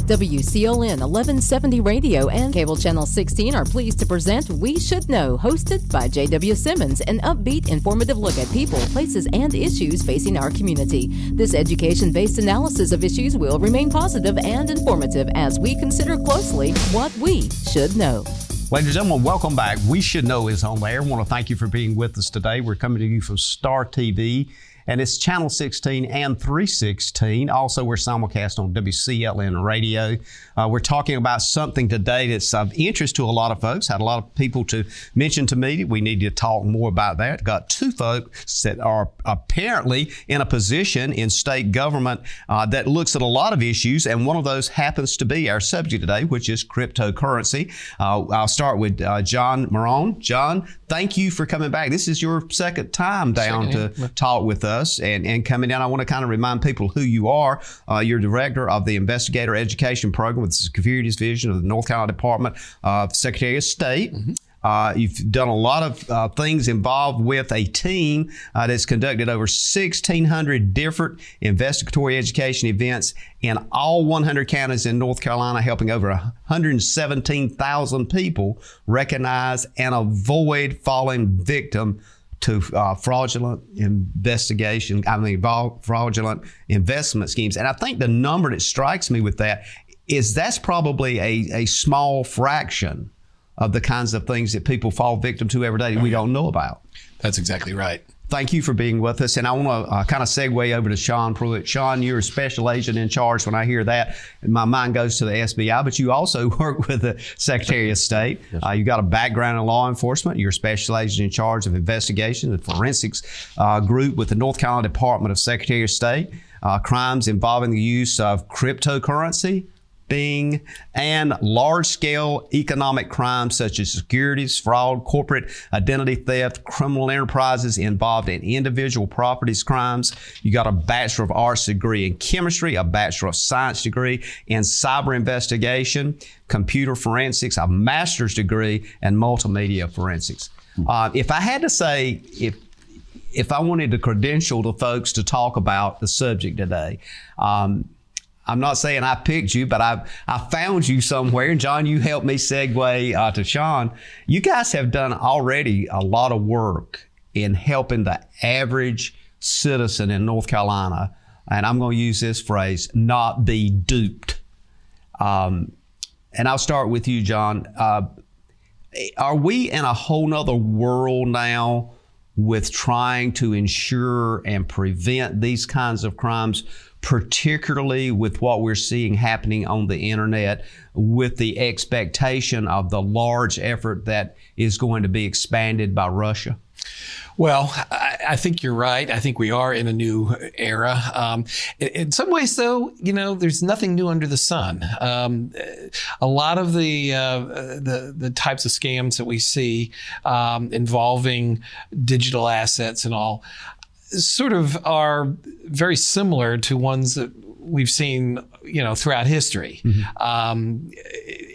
WCLN 1170 Radio and Cable Channel 16 are pleased to present We Should Know, hosted by J.W. Simmons, an upbeat, informative look at people, places, and issues facing our community. This education-based analysis of issues will remain positive and informative as we consider closely what we should know. Ladies and gentlemen, welcome back. We Should Know is on there. I want to thank you for being with us today. We're coming to you from Star TV, and it's Channel 16 and 316. Also, we're simulcast on WCLN Radio. We're talking about something today that's of interest to a lot of folks. Had a lot of people to mention to me. We need to talk more about that. Got two folks that are apparently in a position in state government that looks at a lot of issues, and one of those happens to be our subject today, which is cryptocurrency. I'll start with John Maron. John, thank you for coming back. This is your second time down to talk with us and coming down. I want to kind of remind people who you are. You're director of the Investigator Education Program with the Securities Division of the North Carolina Department of Secretary of State. You've done a lot of things involved with a team that's conducted over 1,600 different investigatory education events in all 100 counties in North Carolina, helping over 117,000 people recognize and avoid falling victim to fraudulent fraudulent investment schemes. And I think the number that strikes me with that is that's probably a small fraction of the kinds of things that people fall victim to every day that we don't know about. That's exactly right. Thank you for being with us. And I want to kind of segue over to Shawn Pruett. Shawn, you're a special agent in charge. When I hear that, my mind goes to the SBI, but you also work with the Secretary of State. Yes. You've got a background in law enforcement. You're a special agent in charge of investigation, the forensics group with the North Carolina Department of Secretary of State. Crimes involving the use of cryptocurrency, and large-scale economic crimes such as securities fraud, corporate identity theft, criminal enterprises involved in individual properties crimes. You got a Bachelor of Arts degree in chemistry, a Bachelor of Science degree in cyber investigation, computer forensics, a master's degree in multimedia forensics. If I had to say, if I wanted to credential the folks to talk about the subject today, I'm not saying I picked you, but I found you somewhere. And John, you helped me segue to Shawn. You guys have done already a lot of work in helping the average citizen in North Carolina, and I'm going to use this phrase, not be duped. And I'll start with you, John. Are we in a whole nother world now with trying to ensure and prevent these kinds of crimes, particularly with what we're seeing happening on the internet, with the expectation of the large effort that is going to be expanded by Russia? Well, I think you're right. I think we are in a new era. In some ways, though, there's nothing new under the sun. A lot of the types of scams that we see involving digital assets and all sort of are very similar to ones that we've seen, throughout history.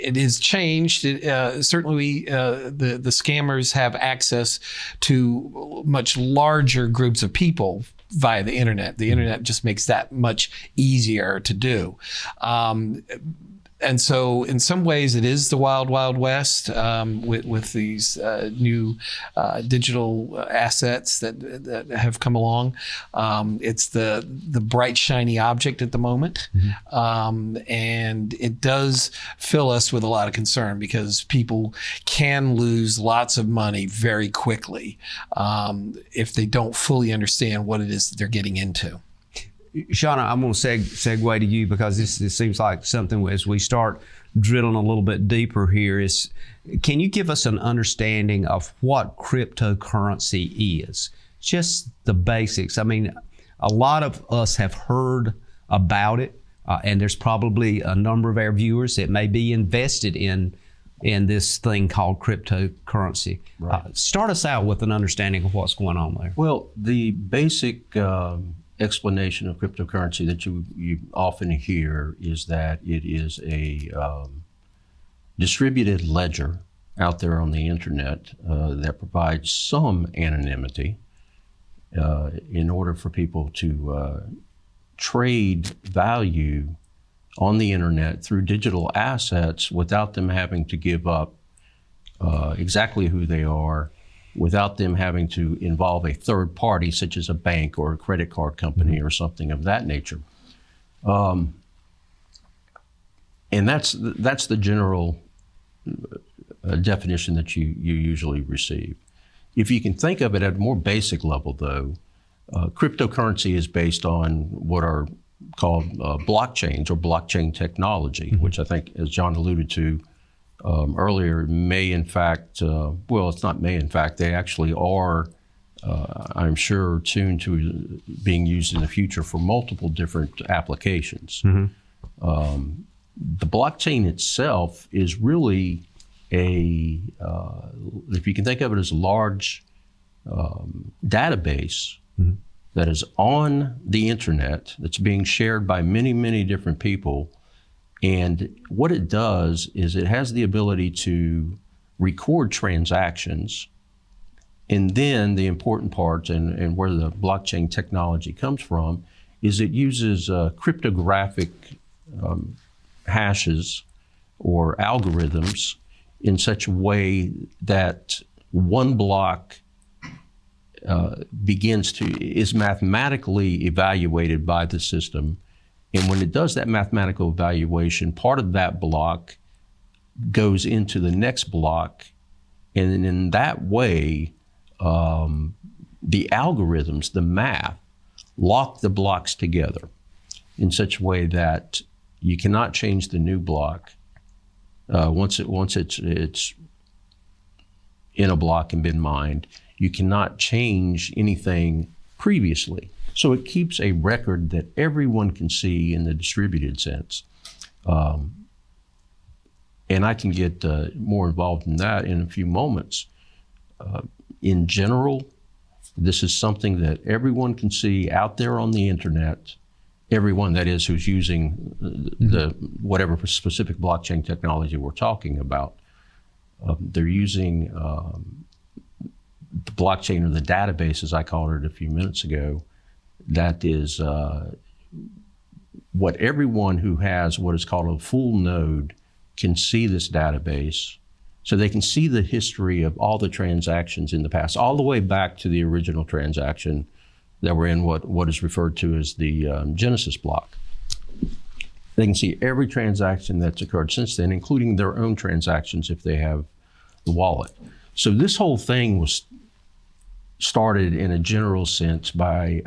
It has changed. Certainly, the scammers have access to much larger groups of people via the internet. The internet just makes that much easier to do. And so in some ways it is the wild, wild west with these new digital assets that have come along. It's the bright, shiny object at the moment. And it does fill us with a lot of concern because people can lose lots of money very quickly if they don't fully understand what it is that they're getting into. Shawn, I'm going to segue to you because this seems like something as we start drilling a little bit deeper here is, can you give us an understanding of what cryptocurrency is? Just the basics. I mean, a lot of us have heard about it, and there's probably a number of our viewers that may be invested in this thing called cryptocurrency. Right. Start us out with an understanding of what's going on there. Well, the basic explanation of cryptocurrency that you often hear is that it is a distributed ledger out there on the internet that provides some anonymity in order for people to trade value on the internet through digital assets without them having to give up exactly who they are, without them having to involve a third party such as a bank or a credit card company or something of that nature. And that's the general definition that you usually receive. If you can think of it at a more basic level, though, cryptocurrency is based on what are called blockchains or blockchain technology, which I think, as John alluded to earlier, may in fact, well, it's not may in fact, they actually are, I'm sure, tuned to being used in the future for multiple different applications. The blockchain itself is really if you can think of it as a large database that is on the internet that's being shared by many, many different people. And what it does is it has the ability to record transactions. And then the important part, and where the blockchain technology comes from, is it uses cryptographic hashes or algorithms in such a way that one block is mathematically evaluated by the system. And when it does that mathematical evaluation, part of that block goes into the next block. And in that way, the algorithms, the math, lock the blocks together in such a way that you cannot change the new block once it's in a block and been mined. You cannot change anything previously. So it keeps a record that everyone can see in the distributed sense. And I can get more involved in that in a few moments. In general, this is something that everyone can see out there on the internet. Everyone, that is, who's using the whatever specific blockchain technology we're talking about. They're using the blockchain or the database, as I called it a few minutes ago. That is what everyone who has what is called a full node can see this database. So they can see the history of all the transactions in the past, all the way back to the original transaction that were in what is referred to as the Genesis block. They can see every transaction that's occurred since then, including their own transactions if they have the wallet. So this whole thing was started in a general sense by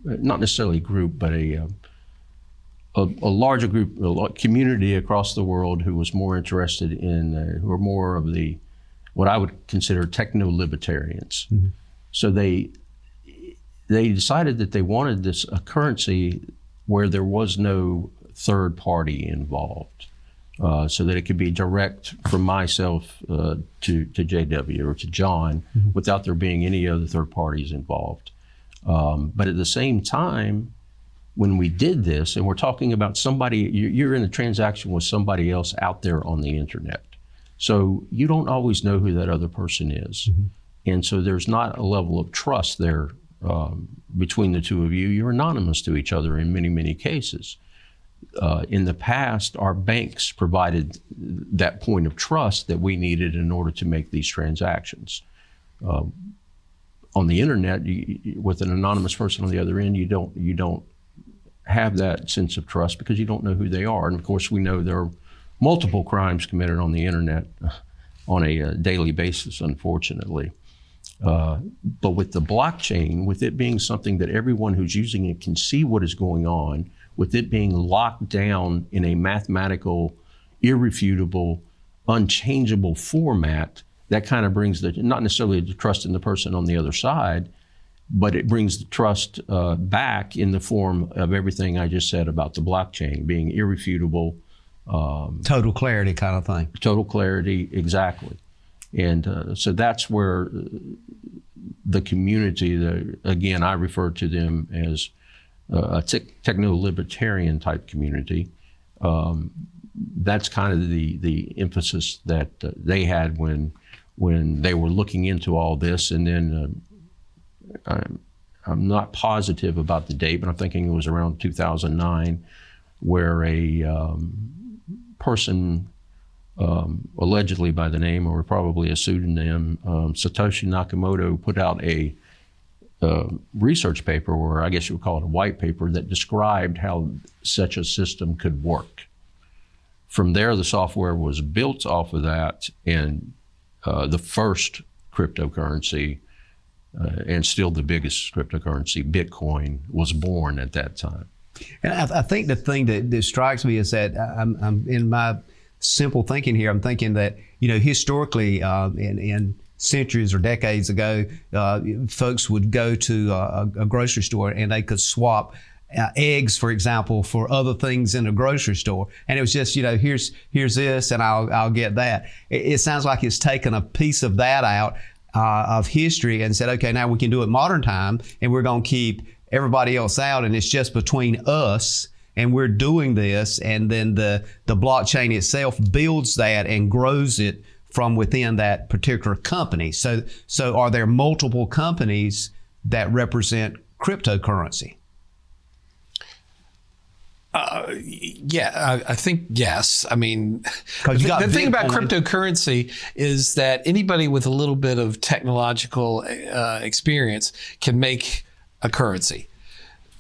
not necessarily a group, but a larger group, a community across the world who was more interested in, who are more of the, what I would consider techno-libertarians. So they decided that they wanted a currency where there was no third party involved, so that it could be direct from myself to JW or to John without there being any other third parties involved. But at the same time, when we did this, and we're talking about somebody, you're in a transaction with somebody else out there on the internet. So you don't always know who that other person is. And so there's not a level of trust there between the two of you. You're anonymous to each other in many, many cases. In the past, our banks provided that point of trust that we needed in order to make these transactions. On the internet, with an anonymous person on the other end, you don't have that sense of trust because you don't know who they are. And of course, we know there are multiple crimes committed on the internet on a daily basis, unfortunately. But with the blockchain, with it being something that everyone who's using it can see what is going on, with it being locked down in a mathematical, irrefutable, unchangeable format, that kind of brings not necessarily the trust in the person on the other side, but it brings the trust back in the form of everything I just said about the blockchain being irrefutable. Total clarity kind of thing. Total clarity, exactly. And so that's where the community, again, I refer to them as a techno-libertarian type community. That's kind of the emphasis that they had when they were looking into all this. And then I'm not positive about the date, but I'm thinking it was around 2009 where a person allegedly by the name, or probably a pseudonym, Satoshi Nakamoto, put out a research paper, or I guess you would call it a white paper, that described how such a system could work. From there, the software was built off of that, and the first cryptocurrency, and still the biggest cryptocurrency, Bitcoin, was born at that time. And I think the thing that strikes me is that I'm in my simple thinking here, I'm thinking that, historically, in centuries or decades ago, folks would go to a grocery store and they could swap eggs, for example, for other things in a grocery store. And it was just, here's this and I'll get that. It sounds like it's taken a piece of that out of history and said, okay, now we can do it modern time, and we're going to keep everybody else out, and it's just between us, and we're doing this. And then the blockchain itself builds that and grows it from within that particular company. So are there multiple companies that represent cryptocurrency? Yeah, I think yes. I mean, the thing about cryptocurrency is that anybody with a little bit of technological experience can make a currency.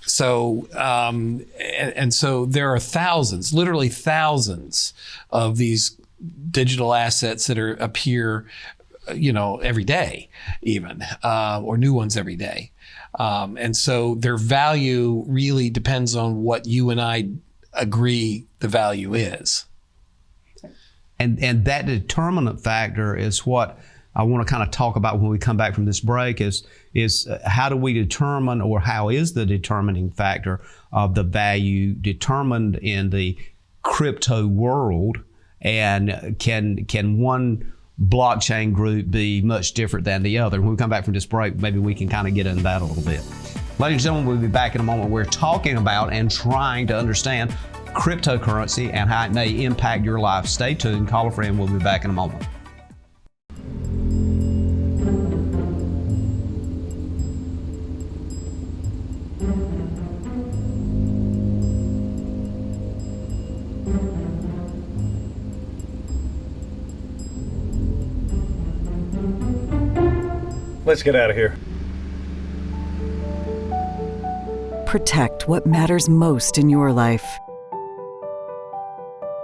So, and so there are thousands, literally thousands of these digital assets that appear, every day, even, or new ones every day. And so their value really depends on what you and I agree the value is. And that determinant factor is what I want to kind of talk about when we come back from this break, is how do we determine, or how is the determining factor of the value determined in the crypto world, and can one blockchain group be much different than the other? When we come back from this break, maybe we can kind of get into that a little bit. Ladies and gentlemen, we'll be back in a moment. We're talking about and trying to understand cryptocurrency and how it may impact your life. Stay tuned. Call a friend. We'll be back in a moment. Let's get out of here. Protect what matters most in your life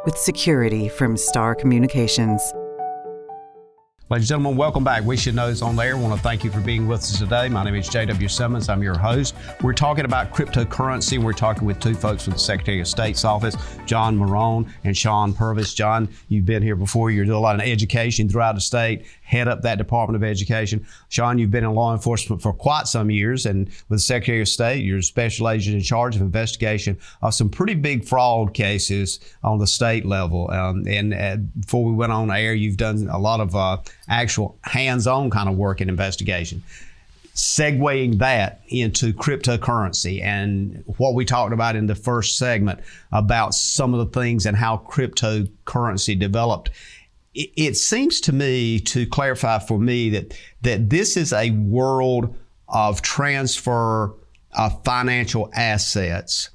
with security from Star Communications. Ladies and gentlemen, welcome back. We Should Know is on there. I want to thank you for being with us today. My name is J.W. Simmons. I'm your host. We're talking about cryptocurrency. We're talking with two folks from the Secretary of State's office, John Maron and Shawn Pruett. John, you've been here before. You're doing a lot of education throughout the state, head up that Department of Education. Shawn, you've been in law enforcement for quite some years, and with the Secretary of State, you're a special agent in charge of investigation of some pretty big fraud cases on the state level. Before we went on air, you've done a lot of actual hands-on kind of work in investigation. Segueing that into cryptocurrency and what we talked about in the first segment about some of the things and how cryptocurrency developed. It seems to me, to clarify for me, that this is a world of transfer of financial assets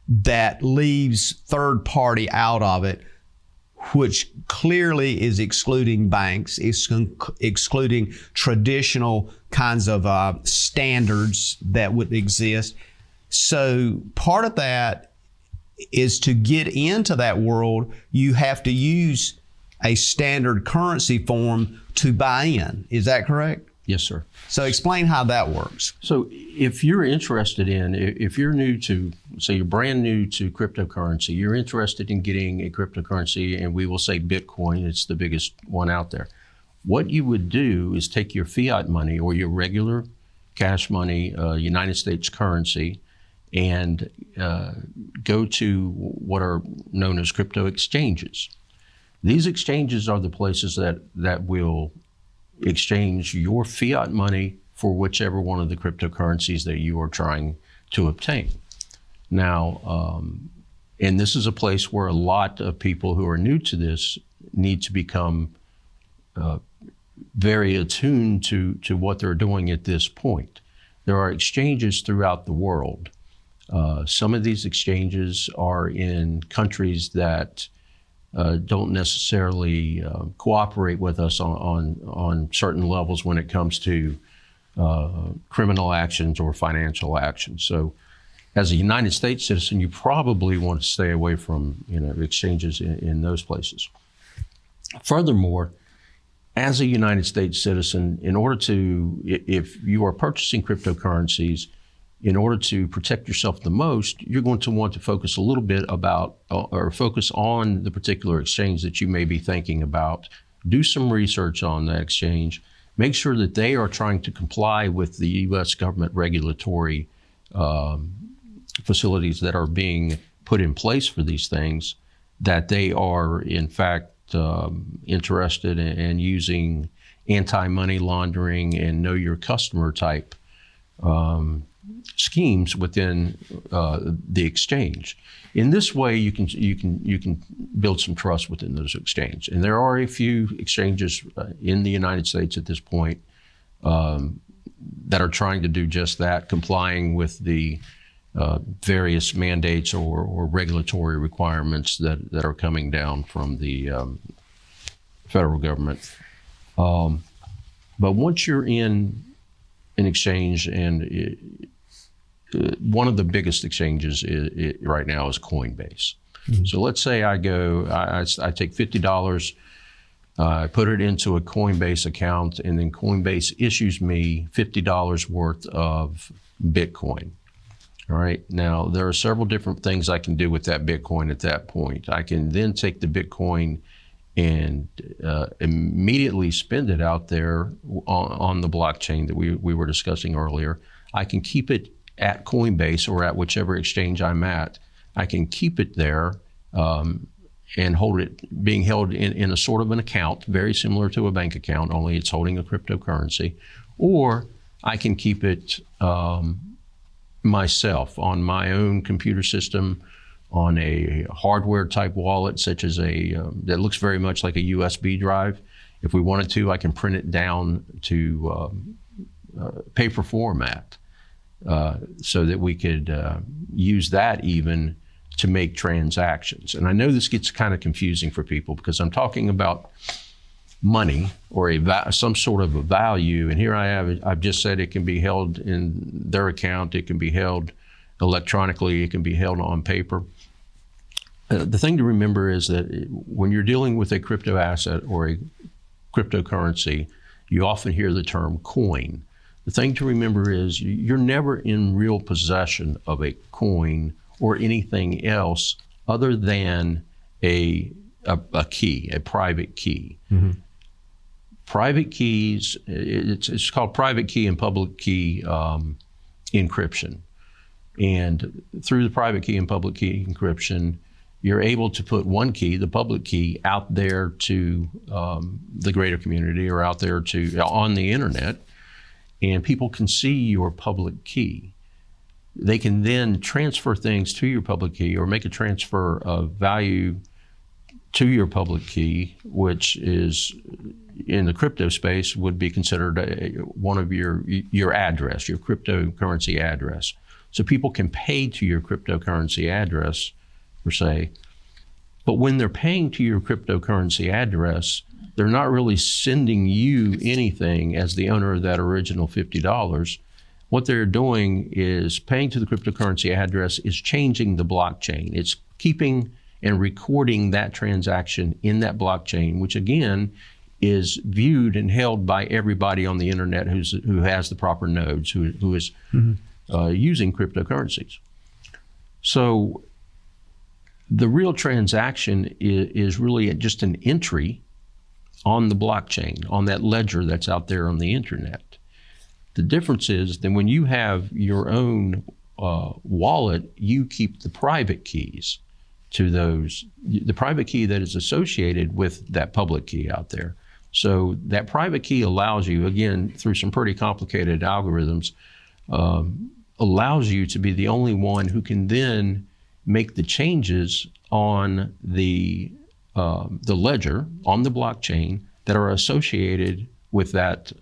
that leaves third party out of it, which clearly is excluding banks, is excluding traditional kinds of standards that would exist. So part of that is, to get into that world, you have to use a standard currency form to buy in. Is that correct? Yes, sir. So explain how that works. So if you're interested in, if you're new to, say you're brand new to cryptocurrency, you're interested in getting a cryptocurrency, and we will say Bitcoin, it's the biggest one out there. What you would do is take your fiat money or your regular cash money, United States currency, and go to what are known as crypto exchanges. These exchanges are the places that will exchange your fiat money for whichever one of the cryptocurrencies that you are trying to obtain. Now, and this is a place where a lot of people who are new to this need to become very attuned to what they're doing at this point. There are exchanges throughout the world. Some of these exchanges are in countries that don't necessarily cooperate with us on certain levels when it comes to criminal actions or financial actions. So as a United States citizen, you probably want to stay away from exchanges in those places. Furthermore, as a United States citizen, if you are purchasing cryptocurrencies, in order to protect yourself the most, you're going to want to focus a little bit focus on the particular exchange that you may be thinking about. Do some research on that exchange. Make sure that they are trying to comply with the U.S. government regulatory facilities that are being put in place for these things, that they are, in fact, interested in using anti-money laundering and know your customer type schemes within the exchange. In this way, you can build some trust within those exchanges. And there are a few exchanges in the United States at this point that are trying to do just that, complying with the various mandates or regulatory requirements that are coming down from the federal government. But once you're in an exchange, and one of the biggest exchanges right now is Coinbase. Mm-hmm. So let's say I take $50, I put it into a Coinbase account, and then Coinbase issues me $50 worth of Bitcoin. All right. Now, there are several different things I can do with that Bitcoin at that point. I can then take the Bitcoin and immediately spend it out there on the blockchain that we were discussing earlier. I can keep it at Coinbase or at whichever exchange I'm at. I can keep it there and hold it, being held in a sort of an account, very similar to a bank account, only it's holding a cryptocurrency. Or I can keep it myself on my own computer system, on a hardware type wallet, such as that looks very much like a USB drive. If we wanted to, I can print it down to paper format so that we could use that even to make transactions. And I know this gets kind of confusing for people because I'm talking about money or some sort of a value. And here I've just said it can be held in their account, it can be held electronically, it can be held on paper. The thing to remember is that when you're dealing with a crypto asset or a cryptocurrency, you often hear the term coin. The thing to remember is you're never in real possession of a coin or anything else other than a key, a private key. Mm-hmm. Private keys, it's called private key and public key encryption. And through the private key and public key encryption, you're able to put one key, the public key, out there to the greater community or out there on the internet, and people can see your public key. They can then transfer things to your public key or make a transfer of value to your public key, which is in the crypto space would be considered one of your address, your cryptocurrency address. So people can pay to your cryptocurrency address, per se, but when they're paying to your cryptocurrency address, they're not really sending you anything as the owner of that original $50. What they're doing is paying to the cryptocurrency address is changing the blockchain. It's keeping and recording that transaction in that blockchain, which again is viewed and held by everybody on the internet who has the proper nodes, who is using cryptocurrencies. So the real transaction is really just an entry on the blockchain, on that ledger that's out there on the internet. The difference is that when you have your own wallet, you keep the private keys to the private key that is associated with that public key out there. So that private key allows you, again, through some pretty complicated algorithms, allows you to be the only one who can then make the changes on the ledger, on the blockchain, that are associated with that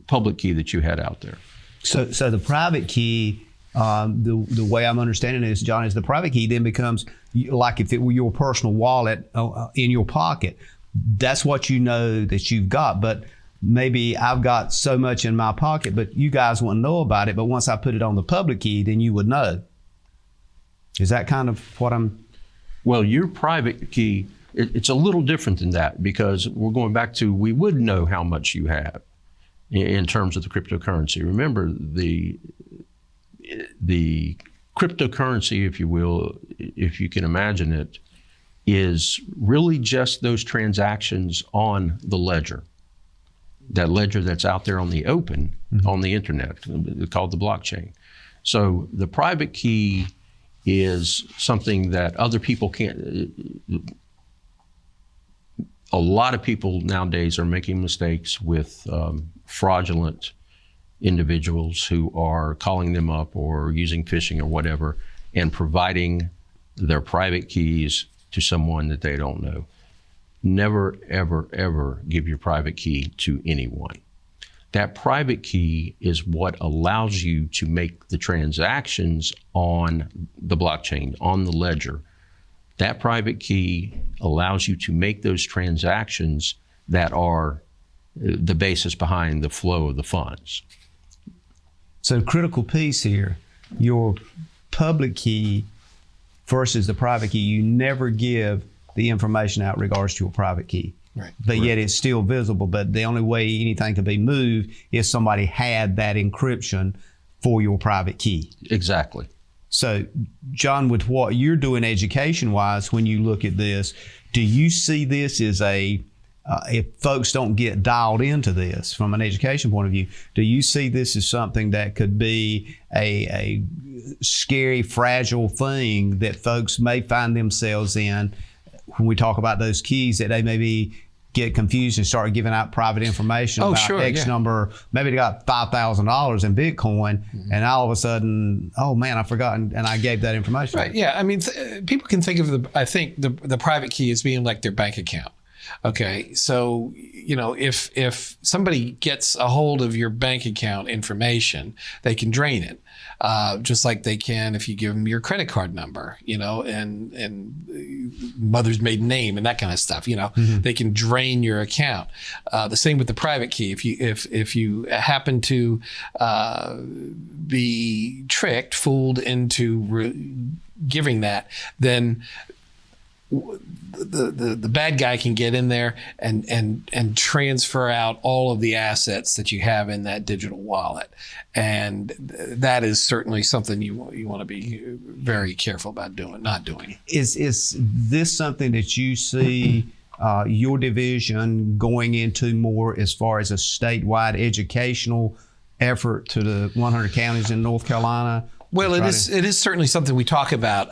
public key that you had out there. So the private key the way I'm understanding this, John, is the private key then becomes like if it were your personal wallet in your pocket. That's what you know that you've got. But maybe I've got so much in my pocket, but you guys wouldn't know about it. But once I put it on the public key, then you would know. Is that kind of what I'm... Well, your private key, it's a little different than that, because we're going back to, we would know how much you have in terms of the cryptocurrency. Remember, the cryptocurrency, if you will, if you can imagine it, is really just those transactions on the ledger. That ledger that's out there on the open, on the internet, called the blockchain. So the private key is something that other people can't. A lot of people nowadays are making mistakes with fraudulent individuals who are calling them up or using phishing or whatever and providing their private keys to someone that they don't know. Never, ever, ever give your private key to anyone. That private key is what allows you to make the transactions on the blockchain, on the ledger. That private key allows you to make those transactions that are the basis behind the flow of the funds. So critical piece here, your public key versus the private key, you never give the information out regards to your private key. Right. But yet it's still visible. But the only way anything can be moved is somebody had that encryption for your private key. Exactly. So, John, with what you're doing education-wise, when you look at this, do you see this as if folks don't get dialed into this from an education point of view, do you see this as something that could be a scary, fragile thing that folks may find themselves in when we talk about those keys, that they maybe get confused and start giving out private information about X number, maybe they got $5,000 in Bitcoin, and all of a sudden, oh man, I forgot, and I gave that information. Right, yeah, I mean, people can think of the private key as being like their bank account. Okay, so, if somebody gets a hold of your bank account information, they can drain it. Just like they can if you give them your credit card number, and mother's maiden name and that kind of stuff. They can drain your account. The same with the private key. If you happen to be tricked, fooled into giving that, then the bad guy can get in there and transfer out all of the assets that you have in that digital wallet, and that is certainly something you want to be very careful about not doing. Is this something that you see your division going into more as far as a statewide educational effort to the 100 counties in North Carolina? Well, it is certainly something we talk about.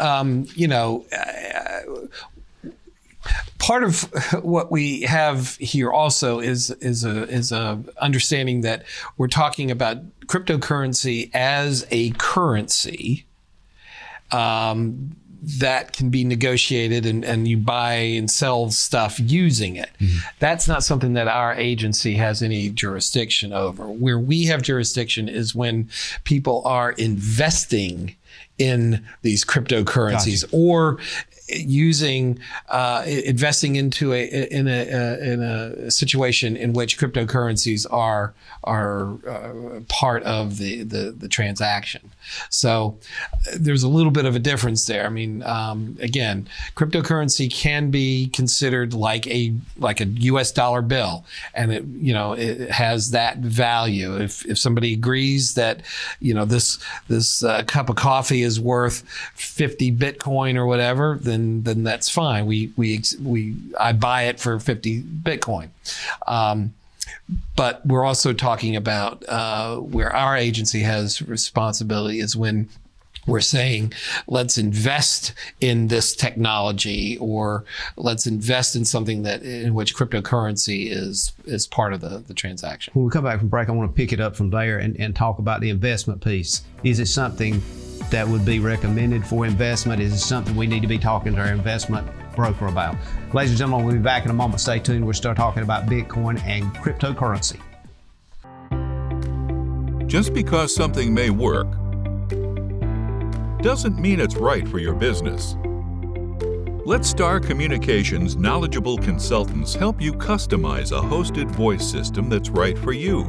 Part of what we have here also is a understanding that we're talking about cryptocurrency as a currency that can be negotiated and you buy and sell stuff using it. That's not something that our agency has any jurisdiction over. Where we have jurisdiction is when people are investing in these cryptocurrencies or investing into a situation in which cryptocurrencies are part of the transaction. So there's a little bit of a difference there. I mean, again, cryptocurrency can be considered like a U.S. dollar bill, and it has that value. If somebody agrees that this cup of coffee is worth 50 Bitcoin or whatever, then that's fine. I buy it for 50 Bitcoin. But we're also talking about where our agency has responsibility is when we're saying, let's invest in this technology, or let's invest in something in which cryptocurrency is part of the transaction. When we come back from break, I want to pick it up from there and talk about the investment piece. Is it something that would be recommended for investment? Is it something we need to be talking to our investment broker about? Ladies and gentlemen, we'll be back in a moment. Stay tuned. We'll start talking about Bitcoin and cryptocurrency. Just because something may work doesn't mean it's right for your business. Let Star Communications' knowledgeable consultants help you customize a hosted voice system that's right for you.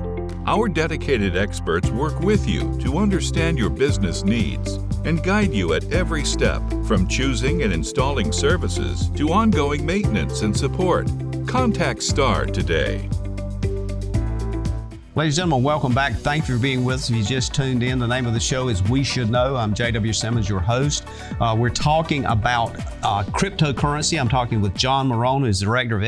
Our dedicated experts work with you to understand your business needs and guide you at every step, from choosing and installing services to ongoing maintenance and support. Contact Star today. Ladies and gentlemen, welcome back. Thank you for being with us. If you just tuned in, the name of the show is We Should Know. I'm J.W. Simmons, your host. We're talking about cryptocurrency. I'm talking with John Maron, who's the Director of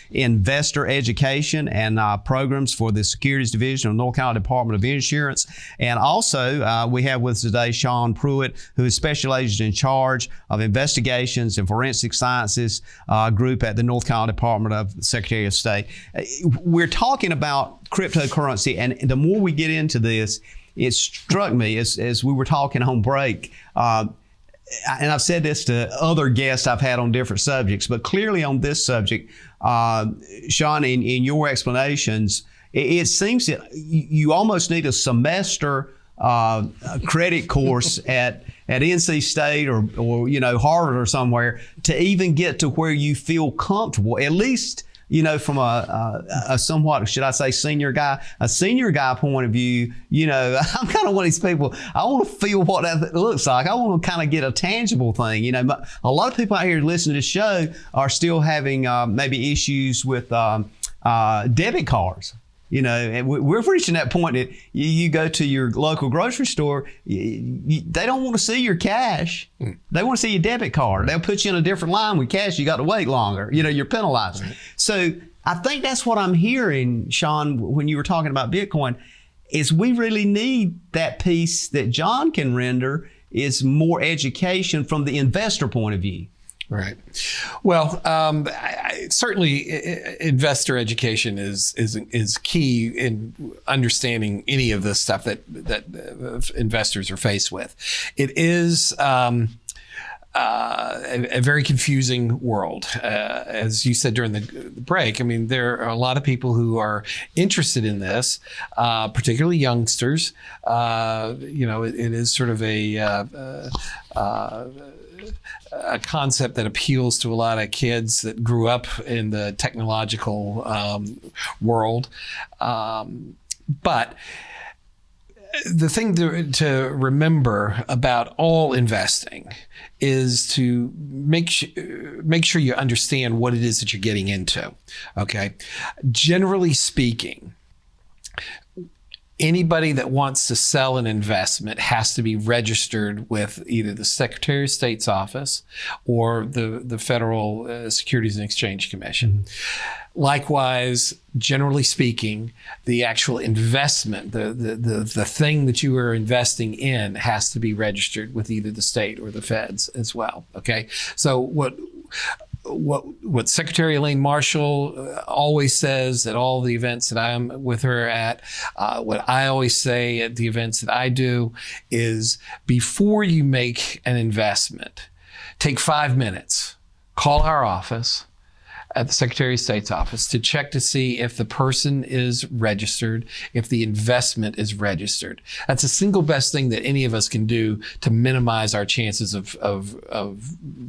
Investor Education and Programs for the Securities Division of North Carolina Department of Insurance. And also, we have with us today Shawn Pruett, who is Special Agent in Charge of Investigations and Forensic Sciences Group at the North Carolina Department of the Secretary of State. We're talking about cryptocurrency, and the more we get into this, it struck me as we were talking on break, and I've said this to other guests I've had on different subjects, but clearly on this subject, Shawn, in your explanations, it seems that you almost need a semester credit course at NC State or Harvard or somewhere to even get to where you feel comfortable, at least from a somewhat, should I say, senior guy point of view. I'm kind of one of these people, I want to feel what that looks like. I want to kind of get a tangible thing. A lot of people out here listening to the show are still having maybe issues with debit cards. And we're reaching that point that you go to your local grocery store, they don't want to see your cash. They want to see your debit card. They'll put you in a different line with cash. You got to wait longer. You're penalized. Right. So I think that's what I'm hearing, Shawn, when you were talking about Bitcoin, is we really need that piece that John can render, is more education from the investor point of view. Right. Well, certainly investor education is key in understanding any of the stuff that investors are faced with. It is a very confusing world. As you said during the break, there are a lot of people who are interested in this, particularly youngsters. It is sort of a concept that appeals to a lot of kids that grew up in the technological world. But the thing to remember about all investing is to make sure you understand what it is that you're getting into. Okay. Generally speaking, anybody that wants to sell an investment has to be registered with either the Secretary of State's office or the Federal Securities and Exchange Commission. Mm-hmm. Likewise, generally speaking, the actual investment, the thing that you are investing in, has to be registered with either the state or the feds as well. Okay, so what Secretary Elaine Marshall always says at all the events that I'm with her at, what I always say at the events that I do, is before you make an investment, take 5 minutes, call our office at the Secretary of State's office to check to see if the person is registered, if the investment is registered. That's the single best thing that any of us can do to minimize our chances of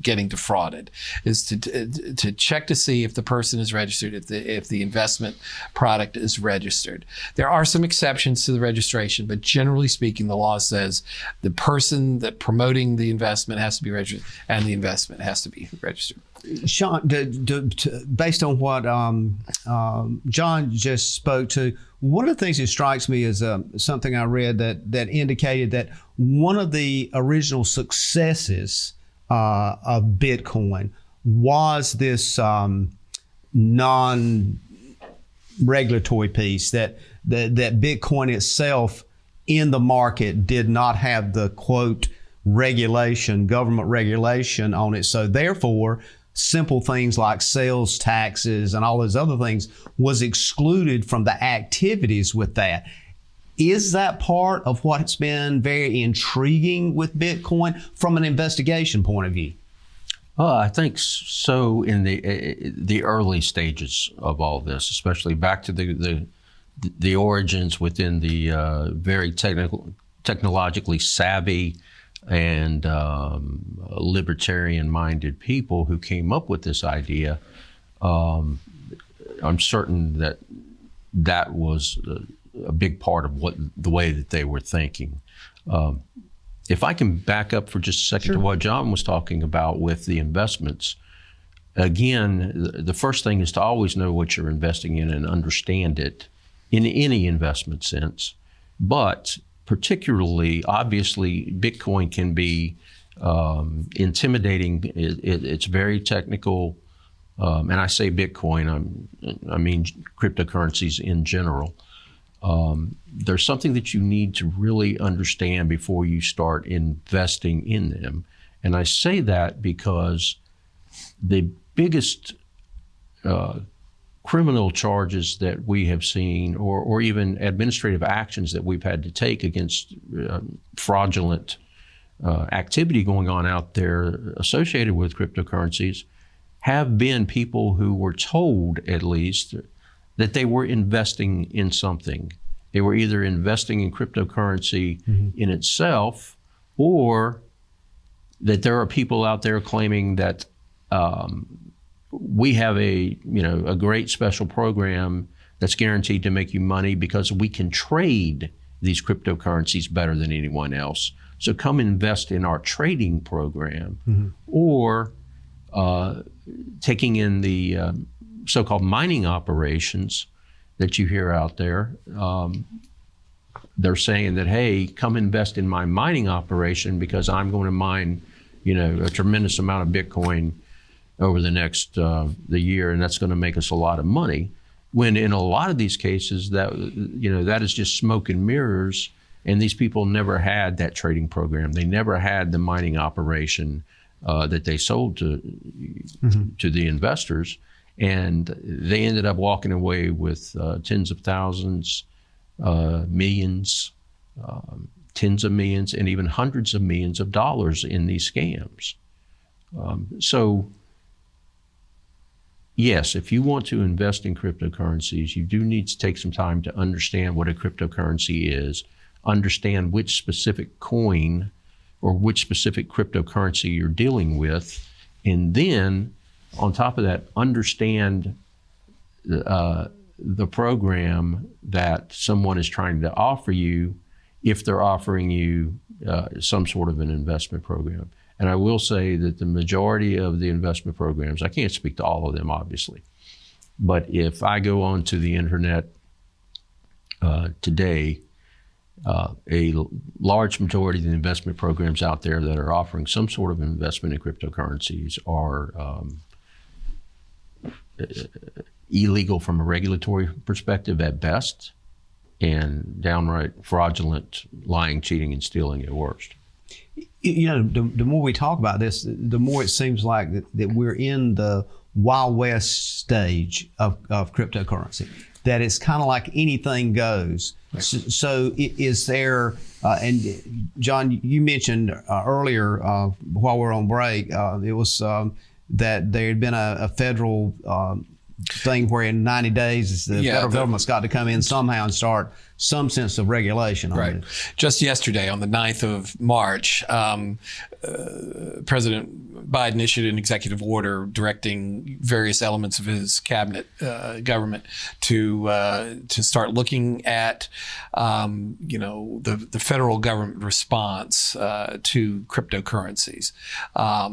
getting defrauded, is to check to see if the person is registered, if the investment product is registered. There are some exceptions to the registration, but generally speaking, the law says the person that promoting the investment has to be registered and the investment has to be registered. Shawn, based on what John just spoke to, one of the things that strikes me is something I read that indicated that one of the original successes of Bitcoin was this non-regulatory piece, that Bitcoin itself in the market did not have the, quote, government regulation on it. So therefore, simple things like sales taxes and all those other things was excluded from the activities with that. Is that part of what's been very intriguing with Bitcoin from an investigation point of view? I think so in the early stages of all this, especially back to the origins within the very technologically savvy and libertarian-minded people who came up with this idea. I'm certain that was a big part of the way that they were thinking. If I can back up for just a second to what John was talking about with the investments, again, the first thing is to always know what you're investing in and understand it in any investment sense. But particularly, obviously, Bitcoin can be intimidating. It's very technical. And I say Bitcoin, I mean cryptocurrencies in general. There's something that you need to really understand before you start investing in them. And I say that because the biggest criminal charges that we have seen, or even administrative actions that we've had to take against fraudulent activity going on out there associated with cryptocurrencies, have been people who were told, at least, that they were investing in something. They were either investing in cryptocurrency in itself, or that there are people out there claiming that we have a great special program that's guaranteed to make you money because we can trade these cryptocurrencies better than anyone else. So come invest in our trading program, or taking in the so-called mining operations that you hear out there. They're saying that, hey, come invest in my mining operation because I'm going to mine, a tremendous amount of Bitcoin over the next the year, and that's going to make us a lot of money. When in a lot of these cases, that is just smoke and mirrors, and these people never had that trading program. They never had the mining operation that they sold to the investors, and they ended up walking away with tens of thousands, millions, tens of millions, and even hundreds of millions of dollars in these scams. So yes, if you want to invest in cryptocurrencies, you do need to take some time to understand what a cryptocurrency is, understand which specific coin or which specific cryptocurrency you're dealing with, and then on top of that, understand the program that someone is trying to offer you, if they're offering you some sort of an investment program. And I will say that the majority of the investment programs, I can't speak to all of them, obviously, but if I go onto the internet today, a large majority of the investment programs out there that are offering some sort of investment in cryptocurrencies are illegal from a regulatory perspective at best, and downright fraudulent, lying, cheating, and stealing at worst. The more we talk about this, the more it seems like that we're in the Wild West stage of cryptocurrency, that it's kind of like anything goes. Right. So is there, and John, you mentioned earlier while we're on break, it was that there had been a federal thing where in 90 days the federal government's got to come in somehow and start some sense of regulation on it. Just yesterday, on the 9th of March, President Biden issued an executive order directing various elements of his cabinet government to start looking at the federal government response to cryptocurrencies. I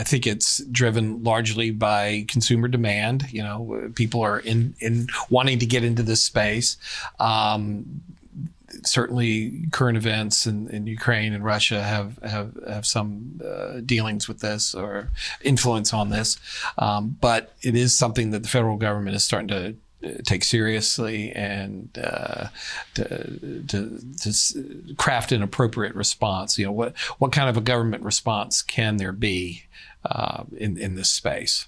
think it's driven largely by consumer demand. People are in wanting to get into this space. Certainly, current events in Ukraine and Russia have some dealings with this or influence on this. But it is something that the federal government is starting to take seriously and to craft an appropriate response. What kind of a government response can there be in this space?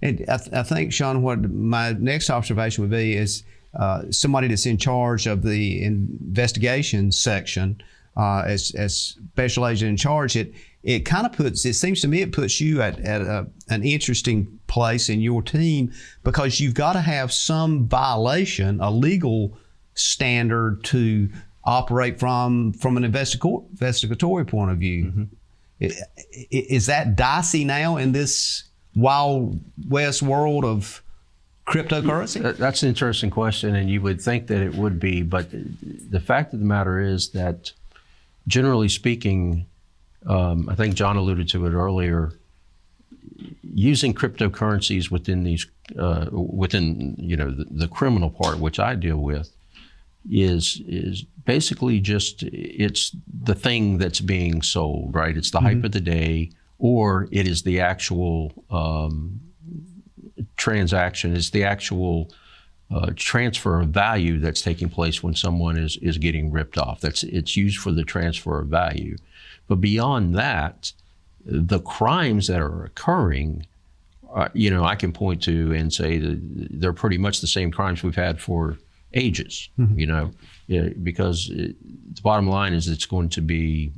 And I think, Shawn, what my next observation would be is somebody that's in charge of the investigation section, as special agent in charge, it kind of puts, it seems to me, it puts you at an interesting place in your team, because you've got to have some violation, a legal standard to operate from an investigatory point of view. Mm-hmm. Is that dicey now in this Wild West world of cryptocurrency? That's an interesting question, and you would think that it would be, but the fact of the matter is that, generally speaking, I think John alluded to it earlier, using cryptocurrencies within these, the criminal part, which I deal with, is basically just, it's the thing that's being sold, right? It's the hype of the day, or it is the actual transaction, it's the actual transfer of value that's taking place when someone is getting ripped off. It's used for the transfer of value. But beyond that, the crimes that are occurring, I can point to and say that they're pretty much the same crimes we've had for ages, because the bottom line is it's going to be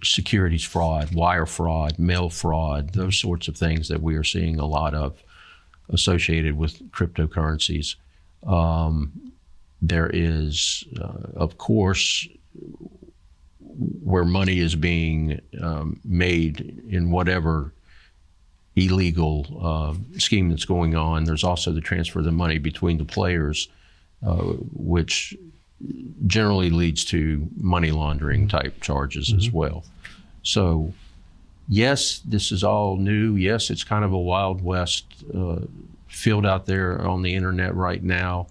securities fraud, wire fraud, mail fraud, those sorts of things that we are seeing a lot of associated with cryptocurrencies. There is, of course, where money is being made in whatever illegal scheme that's going on. There's also the transfer of the money between the players, which generally leads to money laundering type charges as well. So yes, this is all new. Yes, it's kind of a Wild West field out there on the internet right now.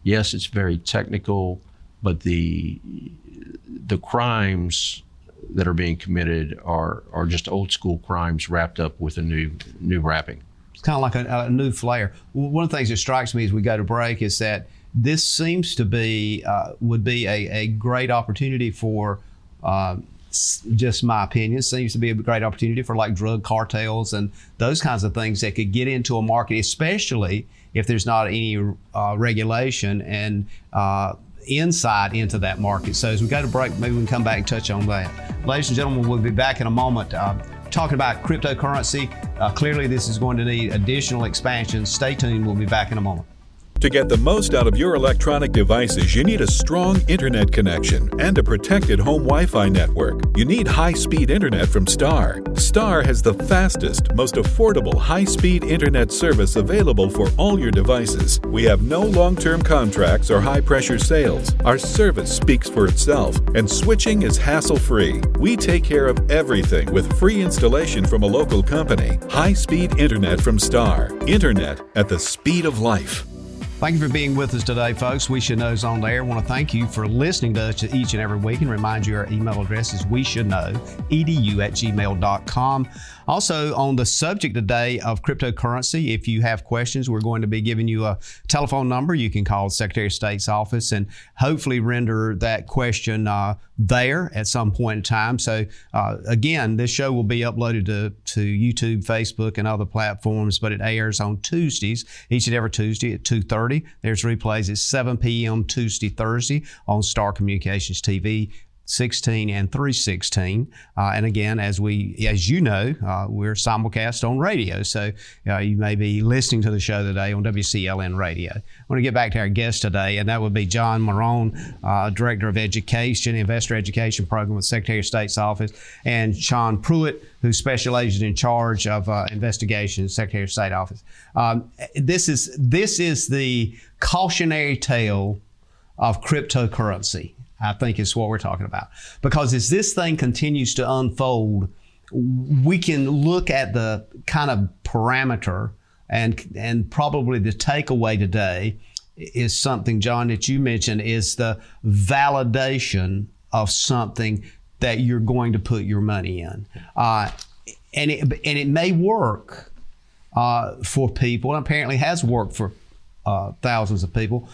Yes, it's very technical, but the crimes that are being committed are just old school crimes wrapped up with a new wrapping. It's kind of like a new flair. One of the things that strikes me as we go to break is that this seems to be, would be a great opportunity for, just my opinion, seems to be a great opportunity for like drug cartels and those kinds of things that could get into a market, especially if there's not any regulation and insight into that market. So as we go to break, maybe we can come back and touch on that. Ladies and gentlemen, we'll be back in a moment talking about cryptocurrency. Clearly, this is going to need additional expansion. Stay tuned. We'll be back in a moment. To get the most out of your electronic devices, you need a strong internet connection and a protected home Wi-Fi network. You need high-speed internet from Star. Star has the fastest, most affordable high-speed internet service available for all your devices. We have no long-term contracts or high-pressure sales. Our service speaks for itself, and switching is hassle-free. We take care of everything with free installation from a local company. High-speed internet from Star. Internet at the speed of life. Thank you for being with us today, folks. We Should Know's on the air. I want to thank you for listening to us each and every week and remind you our email address is weshouldknow@gmail.com. Also, on the subject today of cryptocurrency, if you have questions, we're going to be giving you a telephone number. You can call the Secretary of State's office and hopefully render that question there at some point in time. So again, this show will be uploaded to YouTube, Facebook, and other platforms, but it airs on Tuesdays, each and every Tuesday at 2:30. There's replays at 7 p.m. Tuesday, Thursday on Star Communications TV, 16 and 316. And again, as you know, we're simulcast on radio. So you may be listening to the show today on WCLN radio. I want to get back to our guest today, and that would be John Maron, Director of Education, Investor Education Program with Secretary of State's Office, and Shawn Pruett, who's Special Agent in charge of investigations, Secretary of State Office. This is the cautionary tale of cryptocurrency, I think is what we're talking about. Because as this thing continues to unfold, we can look at the kind of parameter and probably the takeaway today is something, John, that you mentioned, is the validation of something that you're going to put your money in. And it may work for people, and apparently has worked for thousands of people.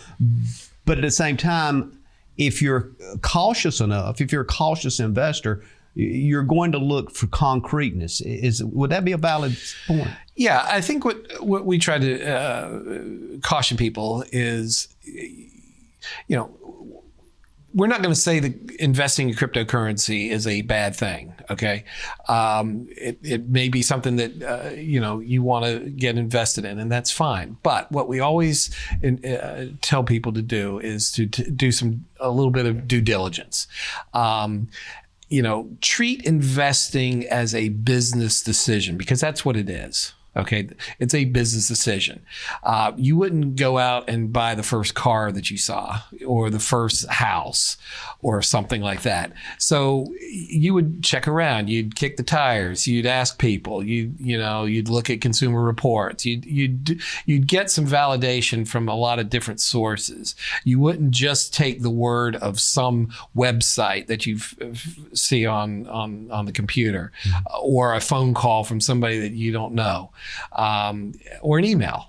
But at the same time, if you're cautious enough, if you're a cautious investor, you're going to look for concreteness. Would that be a valid point? Yeah, I think what we try to caution people is, we're not going to say that investing in cryptocurrency is a bad thing. Okay. It may be something that, you want to get invested in, and that's fine. But what we always tell people to do is to do a little bit of due diligence. Treat investing as a business decision, because that's what it is. Okay, it's a business decision. You wouldn't go out and buy the first car that you saw or the first house or something like that. So you would check around. You'd kick the tires. You'd ask people. You'd look at consumer reports. You'd get some validation from a lot of different sources. You wouldn't just take the word of some website that you see on the computer, or a phone call from somebody that you don't know. Or an email.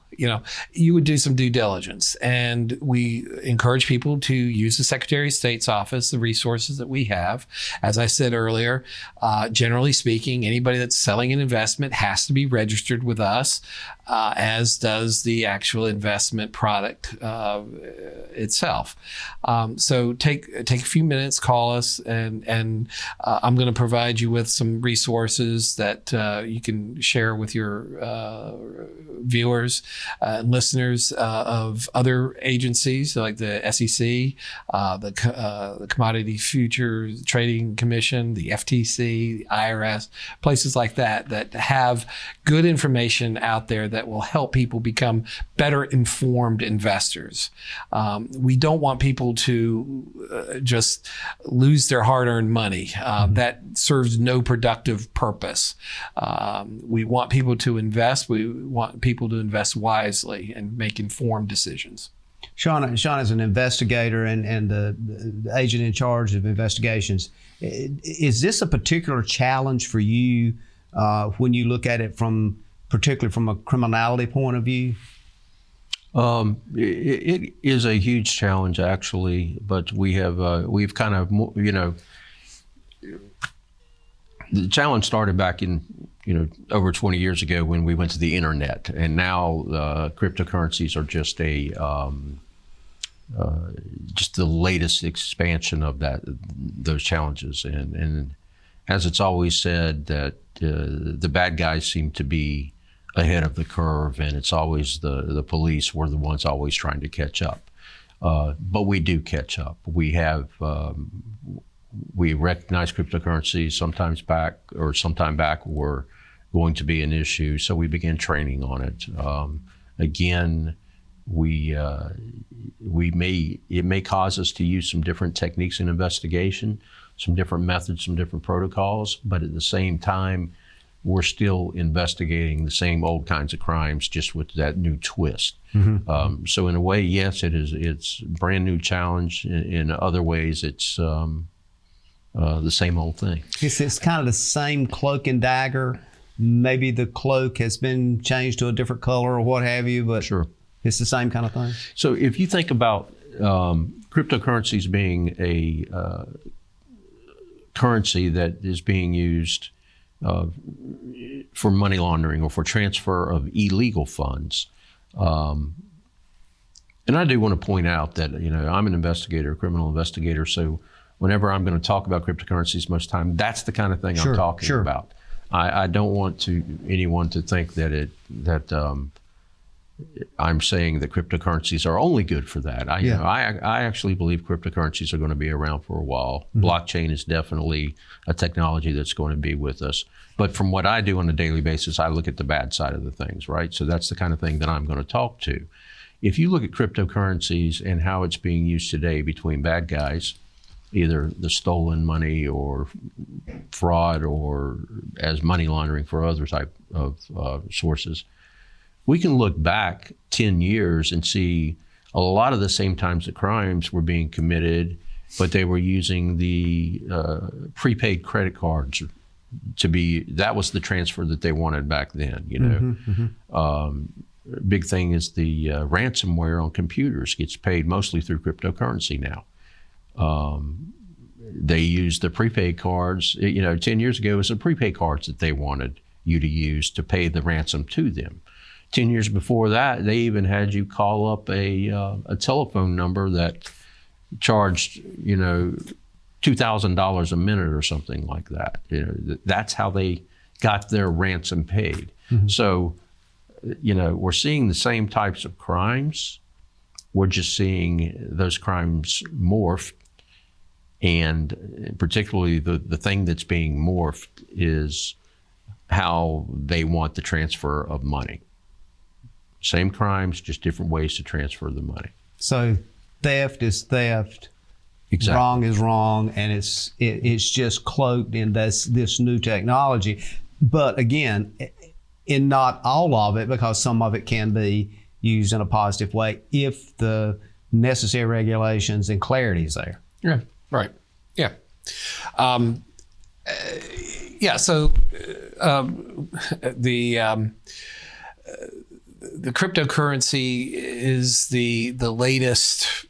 You would do some due diligence, and we encourage people to use the Secretary of State's office, the resources that we have. As I said earlier, generally speaking, anybody that's selling an investment has to be registered with us, as does the actual investment product itself. So take a few minutes, call us, and I'm going to provide you with some resources that you can share with your viewers and listeners of other agencies like the SEC, the Commodity Futures Trading Commission, the FTC, the IRS, places like that have good information out there that will help people become better informed investors. We don't want people to just lose their hard-earned money. That serves no productive purpose. We want people to invest. We want people to invest wisely and make informed decisions. Shawn, as an investigator and the agent in charge of investigations, is this a particular challenge for you when you look at it particularly from a criminality point of view? It is a huge challenge, actually, but we've kind of, the challenge started back in, over 20 years ago when we went to the internet, and now cryptocurrencies are just just the latest expansion of those challenges. And as it's always said, that the bad guys seem to be ahead of the curve, and it's always the police were the ones always trying to catch up. But we do catch up. We recognize cryptocurrencies sometime back were going to be an issue, so we began training on it. Again, it may cause us to use some different techniques in investigation, some different methods, some different protocols, but at the same time, we're still investigating the same old kinds of crimes, just with that new twist. Mm-hmm. So in a way, yes, it's a brand new challenge. In other ways, it's the same old thing. It's kind of the same cloak and dagger. Maybe the cloak has been changed to a different color or what have you, but sure, it's the same kind of thing. So if you think about cryptocurrencies being a currency that is being used for money laundering or for transfer of illegal funds, and I do want to point out that I'm an investigator, a criminal investigator, so whenever I'm going to talk about cryptocurrencies most time, that's the kind of thing I'm talking about. I don't want anyone to think that I'm saying that cryptocurrencies are only good for that. I actually believe cryptocurrencies are going to be around for a while. Mm-hmm. Blockchain is definitely a technology that's going to be with us. But from what I do on a daily basis, I look at the bad side of the things, right? So that's the kind of thing that I'm going to talk to. If you look at cryptocurrencies and how it's being used today between bad guys, either the stolen money or fraud or as money laundering for other type of sources, we can look back 10 years and see a lot of the same types of crimes were being committed, but they were using the prepaid credit cards that was the transfer that they wanted back then, Mm-hmm, mm-hmm. Big thing is the ransomware on computers gets paid mostly through cryptocurrency now. They use the prepaid cards. 10 years ago, it was the prepaid cards that they wanted you to use to pay the ransom to them. 10 years before that, they even had you call up a telephone number that charged, $2,000 a minute or something like that. That's how they got their ransom paid. Mm-hmm. So, we're seeing the same types of crimes. We're just seeing those crimes morph. And particularly the thing that's being morphed is how they want the transfer of money. Same crimes, just different ways to transfer the money. So theft is theft. Exactly. Wrong is wrong, and it's just cloaked in this new technology. But again, in not all of it, because some of it can be used in a positive way if the necessary regulations and clarity is there. Yeah. Right. Yeah. So the cryptocurrency is the latest,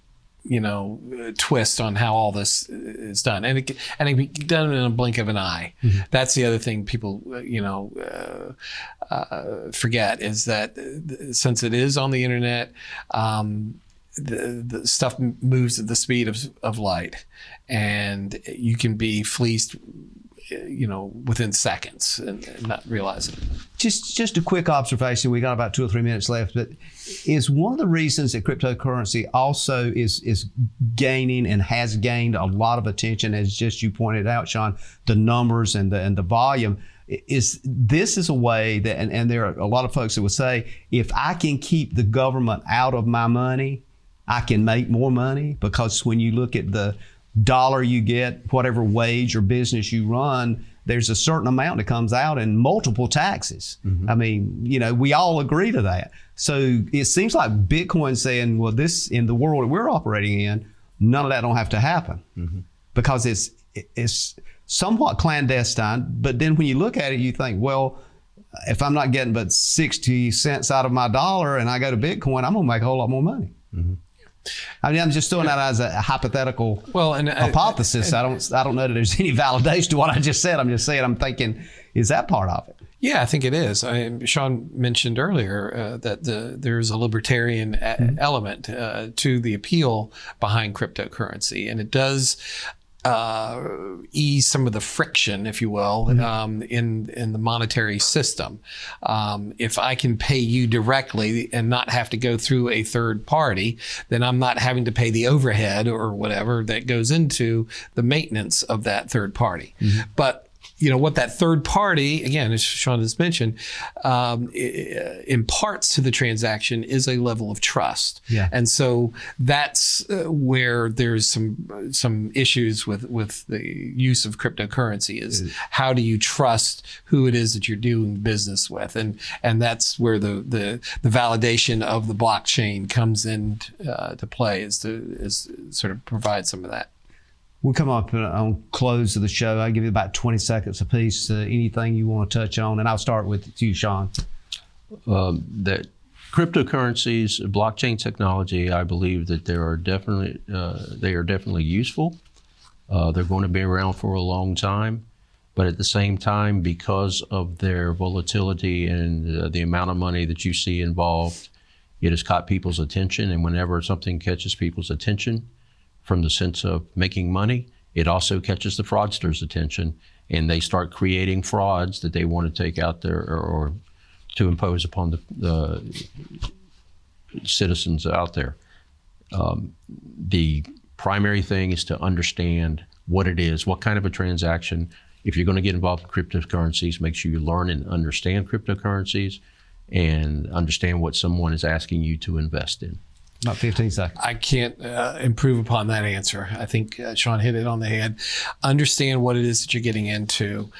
twist on how all this is done, and it can be done in a blink of an eye. Mm-hmm. That's the other thing people, forget, is that since it is on the internet, the stuff moves at the speed of light, and you can be fleeced, within seconds and not realize it. Just a quick observation. We got about 2 or 3 minutes left, but is one of the reasons that cryptocurrency also is gaining and has gained a lot of attention, as just you pointed out, Shawn, the numbers and the volume. This is a way that, and there are a lot of folks that would say, if I can keep the government out of my money, I can make more money, because when you look at the dollar you get, whatever wage or business you run, there's a certain amount that comes out in multiple taxes. Mm-hmm. I mean, we all agree to that. So it seems like Bitcoin saying, well, this, in the world that we're operating in, none of that don't have to happen. Mm-hmm. Because it's somewhat clandestine. But then when you look at it, you think, well, if I'm not getting but 60 cents out of my dollar and I go to Bitcoin, I'm gonna make a whole lot more money. Mm-hmm. I mean, I'm just throwing that as a hypothetical hypothesis. I don't know that there's any validation to what I just said. I'm just saying, I'm thinking, is that part of it? Yeah, I think it is. Shawn mentioned earlier that there's a libertarian element to the appeal behind cryptocurrency, and it does ease some of the friction, if you will, in the monetary system. If I can pay you directly and not have to go through a third party, then I'm not having to pay the overhead or whatever that goes into the maintenance of that third party. Mm-hmm. But what that third party, again, as Shawn has mentioned, imparts to the transaction is a level of trust. Yeah. And so that's where there's some issues with the use of cryptocurrency is how do you trust who it is that you're doing business with? And that's where the validation of the blockchain comes in to play, is sort of provide some of that. We'll come up on close of the show. I'll give you about 20 seconds apiece. Anything you want to touch on, and I'll start with you, Shawn. That cryptocurrencies, blockchain technology, I believe that they are definitely useful. They're going to be around for a long time, but at the same time, because of their volatility and the amount of money that you see involved, it has caught people's attention. And whenever something catches people's attention, from the sense of making money, it also catches the fraudsters' attention, and they start creating frauds that they want to take out there or to impose upon the citizens out there. The primary thing is to understand what it is, what kind of a transaction. If you're going to get involved in cryptocurrencies, make sure you learn and understand cryptocurrencies and understand what someone is asking you to invest in. About 15 seconds. I can't improve upon that answer. I think Shawn hit it on the head. Understand what it is that you're getting into.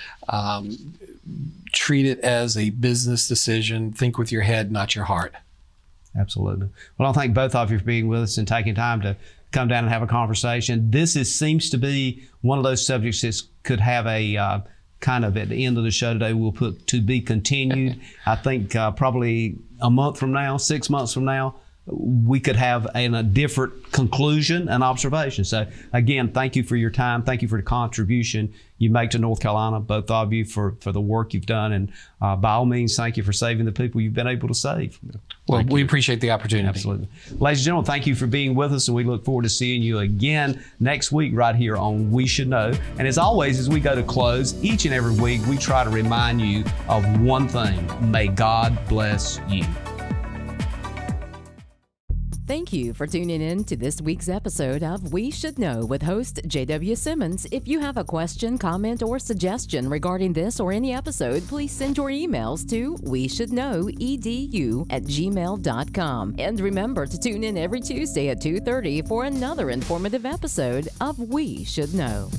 Treat it as a business decision. Think with your head, not your heart. Absolutely. Well, I thank both of you for being with us and taking time to come down and have a conversation. This seems to be one of those subjects that could have a kind of, at the end of the show today, we'll put to be continued. I think probably a month from now, 6 months from now, we could have a different conclusion and observation. So again, thank you for your time. Thank you for the contribution you make to North Carolina, both of you, for the work you've done. And by all means, thank you for saving the people you've been able to save. Well, we appreciate the opportunity. Absolutely. Ladies and gentlemen, thank you for being with us, and we look forward to seeing you again next week right here on We Should Know. And as always, as we go to close, each and every week, we try to remind you of one thing: may God bless you. Thank you for tuning in to this week's episode of We Should Know with host J.W. Simmons. If you have a question, comment, or suggestion regarding this or any episode, please send your emails to weshouldknowedu@gmail.com. And remember to tune in every Tuesday at 2:30 for another informative episode of We Should Know.